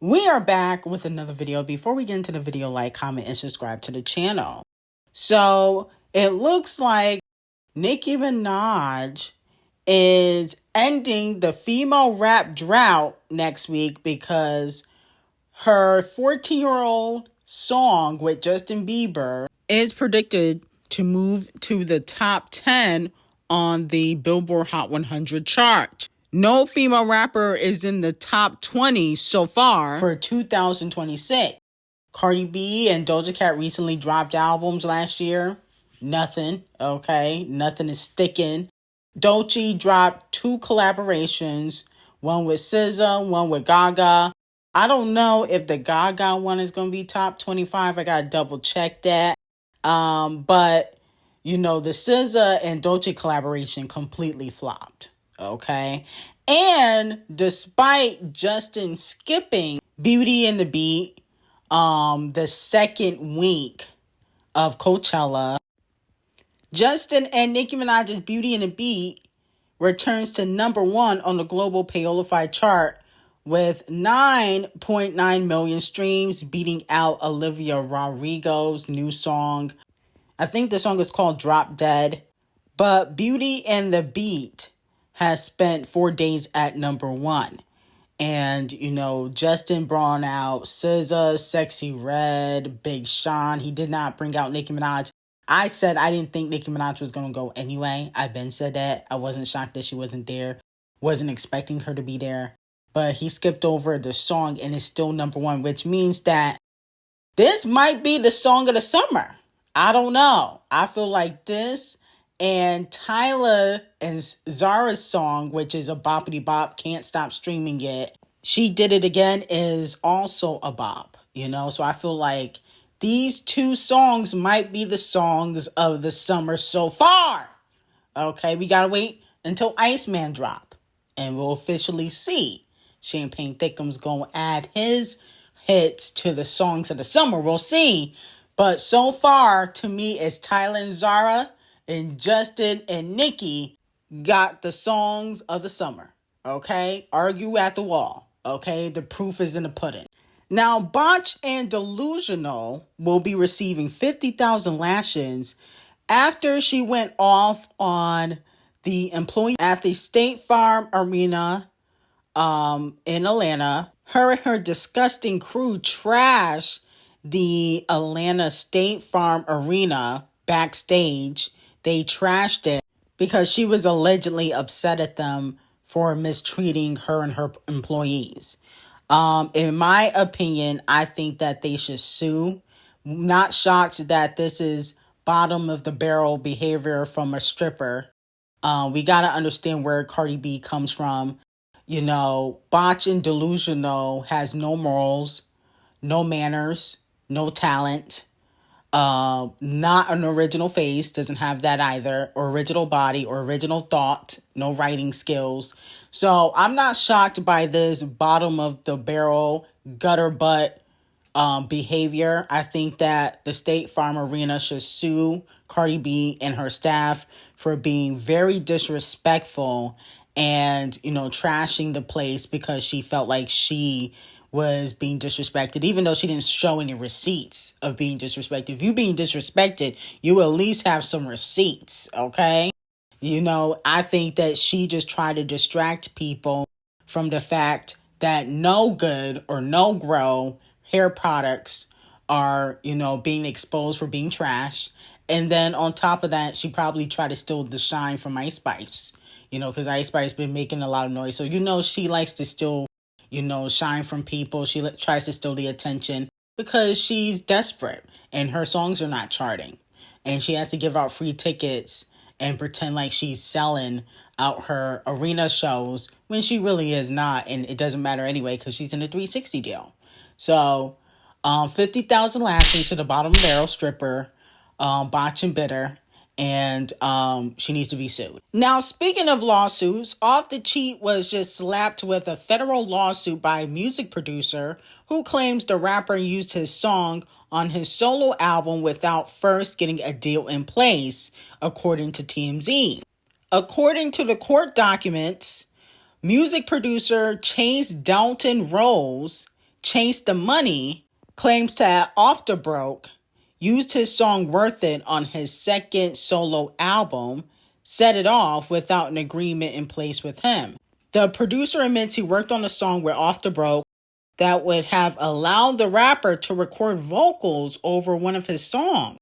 We are back with another video. Before we get into the video, like, comment, and subscribe to the channel. So it looks like Nicki Minaj is ending the female rap drought next week because her 14-year-old song with Justin Bieber is predicted to move to the top 10 on the Billboard Hot 100 chart. No female rapper is in the top 20 so far for 2026. Cardi B and Doja Cat recently dropped albums last year. Nothing, okay? Nothing is sticking. D0JA dropped 2 collaborations, one with SZA, one with Gaga. I don't know if the Gaga one is going to be top 25. I got to double check that. But, you know, the SZA and D0JA collaboration completely flopped. Okay. And despite Justin skipping Beauty and the Beat, the second week of Coachella, Justin and Nicki Minaj's Beauty and the Beat returns to number 1 on the global Paolify chart with 9.9 million streams, beating out Olivia Rodrigo's new song. I think the song is called Drop Dead. But Beauty and the Beat has spent 4 days at number 1. And, you know, Justin brought out SZA, Sexy Red, Big Sean. He did not bring out Nicki Minaj. I said I didn't think Nicki Minaj was going to go anyway. I've been said that. I wasn't shocked that she wasn't there. Wasn't expecting her to be there. But he skipped over the song and is still number 1, which means that this might be the song of the summer. I don't know. I feel like this and Tyler and Zara's song, which is a boppity bop, Can't Stop Streaming It, She Did It Again, is also a bop, you know? So I feel like these 2 songs might be the songs of the summer so far. Okay, we gotta wait until Iceman drop, and we'll officially see. Champagne Thickum's gonna add his hits to the songs of the summer. We'll see. But so far, to me, it's Tyler and Zara, and Justin and Nicki got the songs of the summer, okay? Argue at the wall, okay? The proof is in the pudding. Now, Botch and Delusional will be receiving 50,000 lashes after she went off on the employee at the State Farm Arena in Atlanta. Her and her disgusting crew trashed the Atlanta State Farm Arena backstage. They trashed it because she was allegedly upset at them for mistreating her and her employees. In my opinion, I think that they should sue. Not shocked that this is bottom of the barrel behavior from a stripper. We got to understand where Cardi B comes from. You know, Botch and Delusional has no morals, no manners, no talent. Not an original face, doesn't have that either, or original body, or original thought, no writing skills. So I'm not shocked by this bottom of the barrel, gutter butt behavior. I think that the State Farm Arena should sue Cardi B and her staff for being very disrespectful and, you know, trashing the place because she felt like she was being disrespected, even though she didn't show any receipts of being disrespected. If you being disrespected, you will at least have some receipts, okay? You know, I think that she just tried to distract people from the fact that no good or no grow hair products are, you know, being exposed for being trash. And then on top of that, she probably tried to steal the shine from Ice Spice, you know, because Ice Spice been making a lot of noise. So, you know, she likes to steal, you know, shine from people. She tries to steal the attention because she's desperate and her songs are not charting. And she has to give out free tickets and pretend like she's selling out her arena shows when she really is not. And it doesn't matter anyway because she's in a 360 deal. So 50,000 lashes to the bottom of the barrel stripper, Botch and Bitter. And she needs to be sued. Now, speaking of lawsuits, Off the Cheat was just slapped with a federal lawsuit by a music producer who claims the rapper used his song on his solo album without first getting a deal in place, according to TMZ. According to the court documents, music producer Chase Dalton Rose Chase the Money claims that Off the Broke used his song Worth It on his second solo album, Set It Off, without an agreement in place with him. The producer admits he worked on a song with Off the Broke that would have allowed the rapper to record vocals over one of his songs,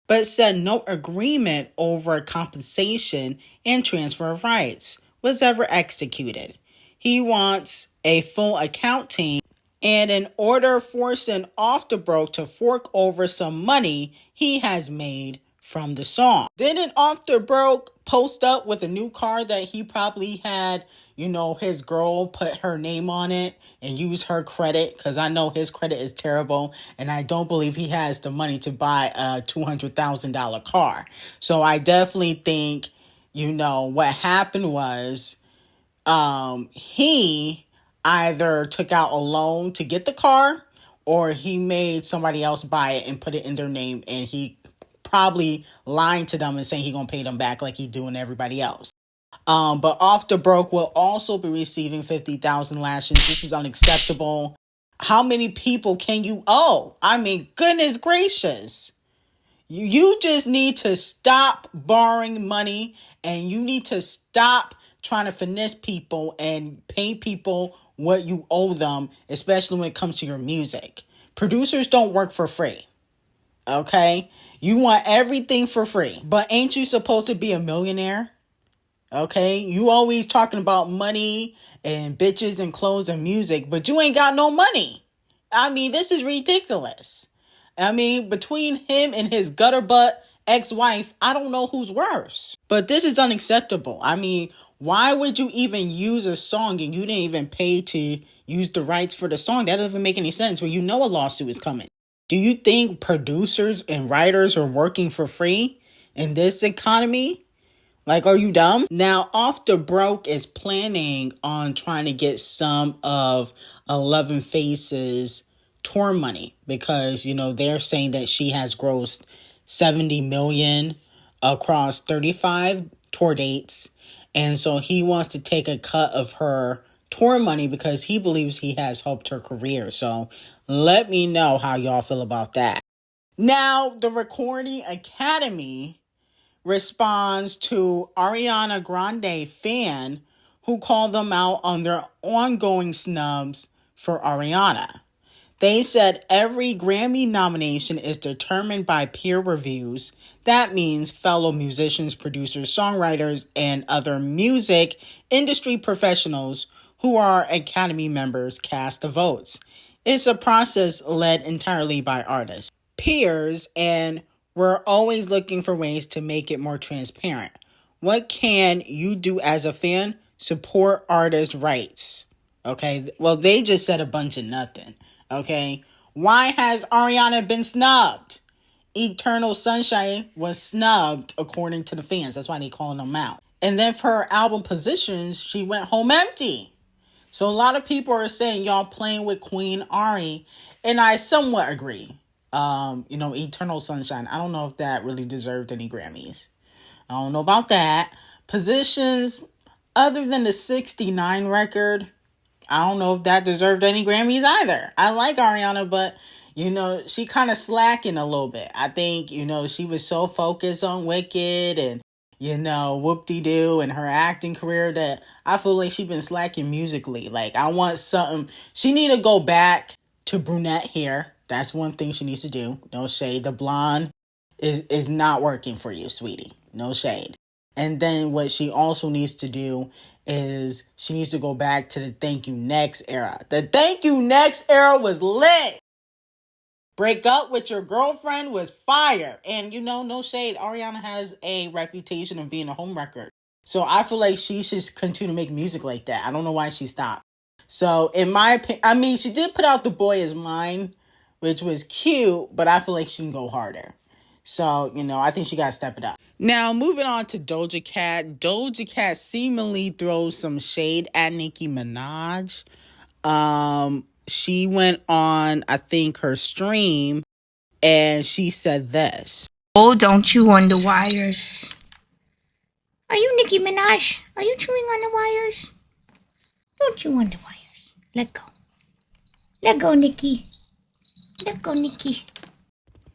but said no agreement over compensation and transfer of rights was ever executed. He wants a full accounting, and in order forcing Off the Broke to fork over some money he has made from the song. Didn't Off the Broke post up with a new car that he probably had, his girl put her name on it and use her credit? Because I know his credit is terrible, and I don't believe he has the money to buy a $200,000 car. So I definitely think, what happened was he either took out a loan to get the car, or he made somebody else buy it and put it in their name, and he probably lying to them and saying he gonna pay them back like he doing everybody else. But Off the Broke will also be receiving 50,000 lashes. This is unacceptable. How many people can you owe? I mean, goodness gracious. You just need to stop borrowing money, and you need to stop trying to finesse people and pay people what you owe them, especially when it comes to your music. Producers don't work for free. Okay? You want everything for free. But ain't you supposed to be a millionaire? Okay? You always talking about money and bitches and clothes and music, but you ain't got no money. I mean, this is ridiculous. I mean, between him and his gutter butt ex-wife, I don't know who's worse. But this is unacceptable. I mean, why would you even use a song and you didn't even pay to use the rights for the song? That doesn't make any sense when you know a lawsuit is coming. Do you think producers and writers are working for free in this economy? Like, are you dumb? Now, Off the Broke is planning on trying to get some of 11 Faces tour money because, they're saying that she has grossed $70 million across 35 tour dates. And so he wants to take a cut of her tour money because he believes he has helped her career. So let me know how y'all feel about that. Now, the Recording Academy responds to Ariana Grande fan who called them out on their ongoing snubs for Ariana. They said every Grammy nomination is determined by peer reviews. That means fellow musicians, producers, songwriters, and other music industry professionals who are Academy members cast the votes. It's a process led entirely by artists, peers, and we're always looking for ways to make it more transparent. What can you do as a fan? Support artists' rights. Okay, well, they just said a bunch of nothing. Okay, why has Ariana been snubbed? Eternal Sunshine was snubbed according to the fans. That's why they calling them out. And then for her album Positions, she went home empty. So a lot of people are saying y'all playing with Queen Ari, and I somewhat agree. Eternal Sunshine, I don't know if that really deserved any Grammys. I don't know about that. Positions, other than the 69 record, I don't know if that deserved any Grammys either. I like Ariana, but, she kind of slacking a little bit. I think, she was so focused on Wicked and, whoop-de-doo and her acting career that I feel like she's been slacking musically. Like, I want something. She need to go back to brunette hair. That's one thing she needs to do. No shade. The blonde is not working for you, sweetie. No shade. And then what she also needs to do is she needs to go back to the Thank You Next era. The Thank You Next era was lit. Break up with your girlfriend was fire. And no shade, Ariana has a reputation of being a homewrecker. So I feel like she should continue to make music like that. I don't know why she stopped. So in my opinion, she did put out The Boy Is Mine, which was cute, but I feel like she can go harder. So, I think she got to step it up. Now, moving on to Doja Cat. Doja Cat seemingly throws some shade at Nicki Minaj. She went on, I think, her stream, and she said this. Oh, don't chew on the wires. Are you Nicki Minaj? Are you chewing on the wires? Don't chew on the wires. Let go. Let go, Nicki. Let go, Nicki.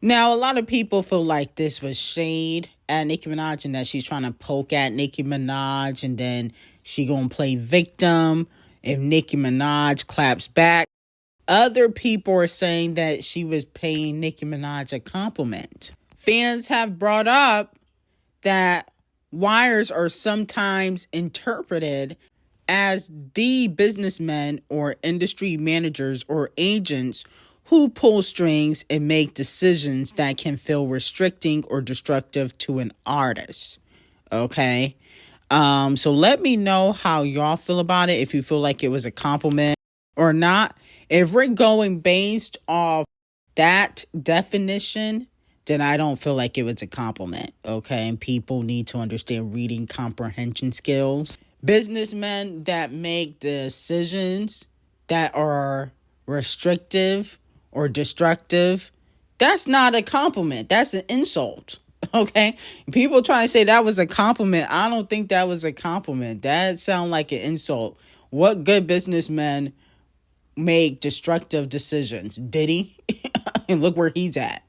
Now, a lot of people feel like this was shade at Nicki Minaj and that she's trying to poke at Nicki Minaj and then she gonna play victim if Nicki Minaj claps back. Other people are saying that she was paying Nicki Minaj a compliment. Fans have brought up that wires are sometimes interpreted as the businessmen or industry managers or agents who pull strings and make decisions that can feel restricting or destructive to an artist. Okay? So let me know how y'all feel about it, if you feel like it was a compliment or not. If we're going based off that definition, then I don't feel like it was a compliment, okay? And people need to understand reading comprehension skills. Businessmen that make decisions that are restrictive or destructive, that's not a compliment. That's an insult, okay? People trying to say that was a compliment. I don't think that was a compliment. That sounds like an insult. What good businessman make destructive decisions? Did he? And look where he's at.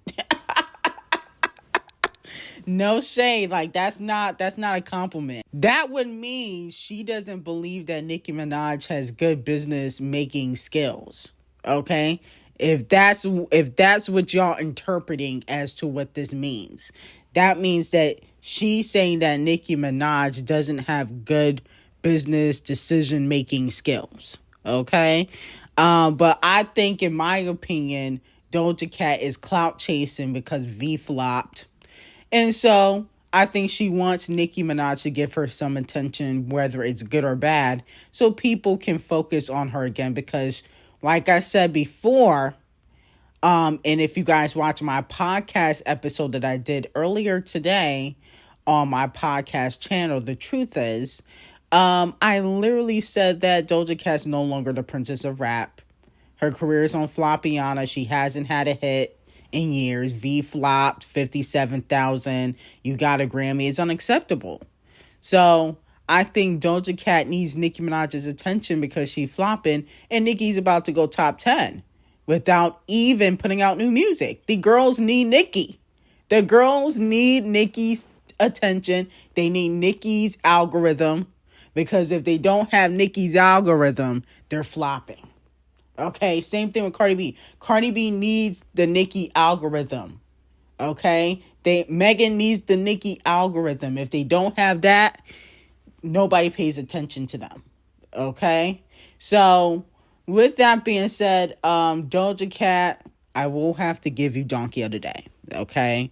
No shade. Like, that's not a compliment. That would mean she doesn't believe that Nicki Minaj has good business making skills. Okay? If that's what y'all interpreting as to what this means, that means that she's saying that Nicki Minaj doesn't have good business decision making skills. Okay? But I think, in my opinion, Doja Cat is clout chasing because V flopped. And so I think she wants Nicki Minaj to give her some attention, whether it's good or bad, so people can focus on her again. Because, like I said before, and if you guys watch my podcast episode that I did earlier today on my podcast channel, The Truth Is, I literally said that Doja Cat's no longer the princess of rap. Her career is on Floppiana. She hasn't had a hit in years. V flopped, 57,000. You got a Grammy. It's unacceptable. So I think Doja Cat needs Nicki Minaj's attention because she's flopping, and Nicki's about to go top 10 without even putting out new music. The girls need Nicki. The girls need Nicki's attention. They need Nicki's algorithm, because if they don't have Nicki's algorithm, they're flopping. Okay, same thing with Cardi B. Cardi B needs the Nicki algorithm. Okay, Megan needs the Nicki algorithm. If they don't have that, nobody pays attention to them. Okay, so with that being said, Doja Cat, I will have to give you Donkey of the Day. Okay,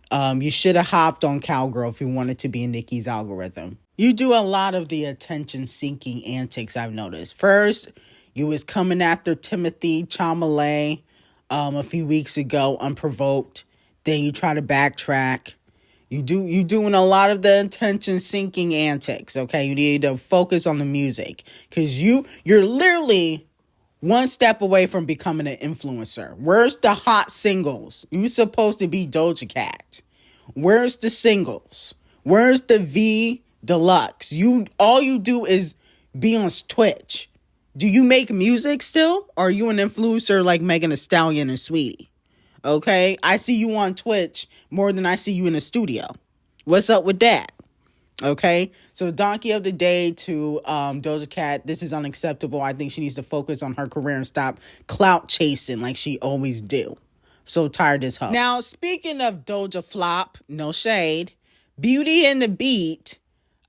you should have hopped on Cowgirl if you wanted to be in Nicki's algorithm. You do a lot of the attention-seeking antics, I've noticed. First, you was coming after Timothy Chalamet a few weeks ago, unprovoked. Then you try to backtrack. You doing a lot of the attention-seeking antics, okay? You need to focus on the music, because you're literally one step away from becoming an influencer. Where's the hot singles? You're supposed to be Doja Cat. Where's the singles? Where's the V Deluxe? All you do is be on Twitch. Do you make music still? Or are you an influencer like Megan Thee Stallion and Sweetie? Okay? I see you on Twitch more than I see you in a studio. What's up with that? Okay? So Donkey of the Day to Doja Cat. This is unacceptable. I think she needs to focus on her career and stop clout chasing like she always do. So tired as hell. Now, speaking of Doja flop, no shade, Beauty and the Beat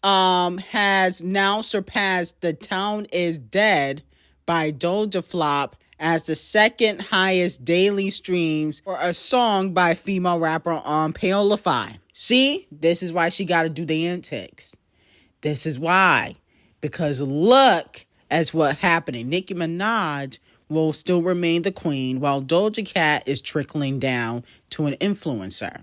has now surpassed The Town Is Dead by Doja Flop as the second highest daily streams for a song by a female rapper on Paolify. See, this is why she got to do the antics. This is why. Because look at what's happening. Nicki Minaj will still remain the queen while Doja Cat is trickling down to an influencer.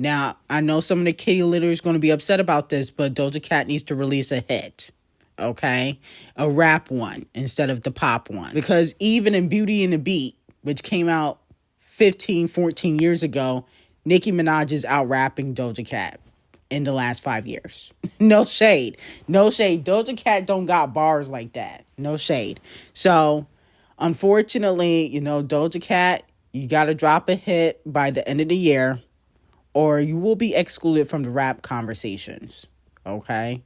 Now, I know some of the kitty litter is going to be upset about this, but Doja Cat needs to release a hit, okay? A rap one instead of the pop one. Because even in Beauty and the Beat, which came out 15, 14 years ago, Nicki Minaj is out-rapping Doja Cat in the last 5 years. No shade. No shade. Doja Cat don't got bars like that. No shade. So, Unfortunately, Doja Cat, you got to drop a hit by the end of the year, or you will be excluded from the rap conversations. Okay?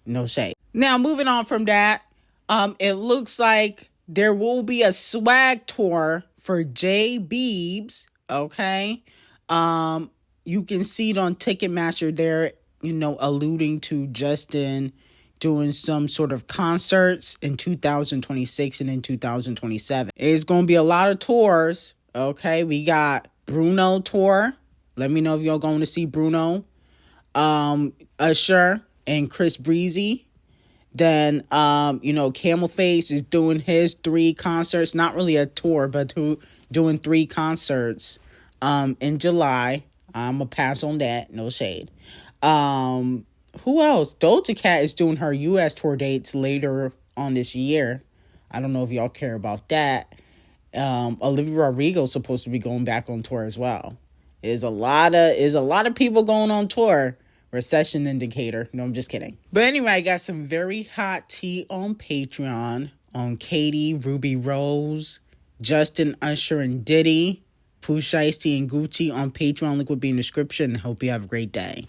No shade. Now, moving on from that, it looks like there will be a swag tour for J Beebs. Okay? You can see it on Ticketmaster there, alluding to Justin doing some sort of concerts in 2026 and in 2027. It's going to be a lot of tours. Okay, we got Bruno tour. Let me know if y'all going to see Bruno. Usher and Chris Breezy. Then, Camel Face is doing his 3 concerts. Not really a tour, but doing 3 concerts in July. I'm going to pass on that. No shade. Who else? Doja Cat is doing her U.S. tour dates later on this year. I don't know if y'all care about that. Olivia Rodrigo is supposed to be going back on tour as well. There's a lot of people going on tour. Recession indicator. No, I'm just kidding. But anyway, I got some very hot tea on Patreon on Katie, Ruby Rose, Justin, Usher, and Diddy, Pooh Shiesty, and Gucci on Patreon. Link will be in the description. Hope you have a great day.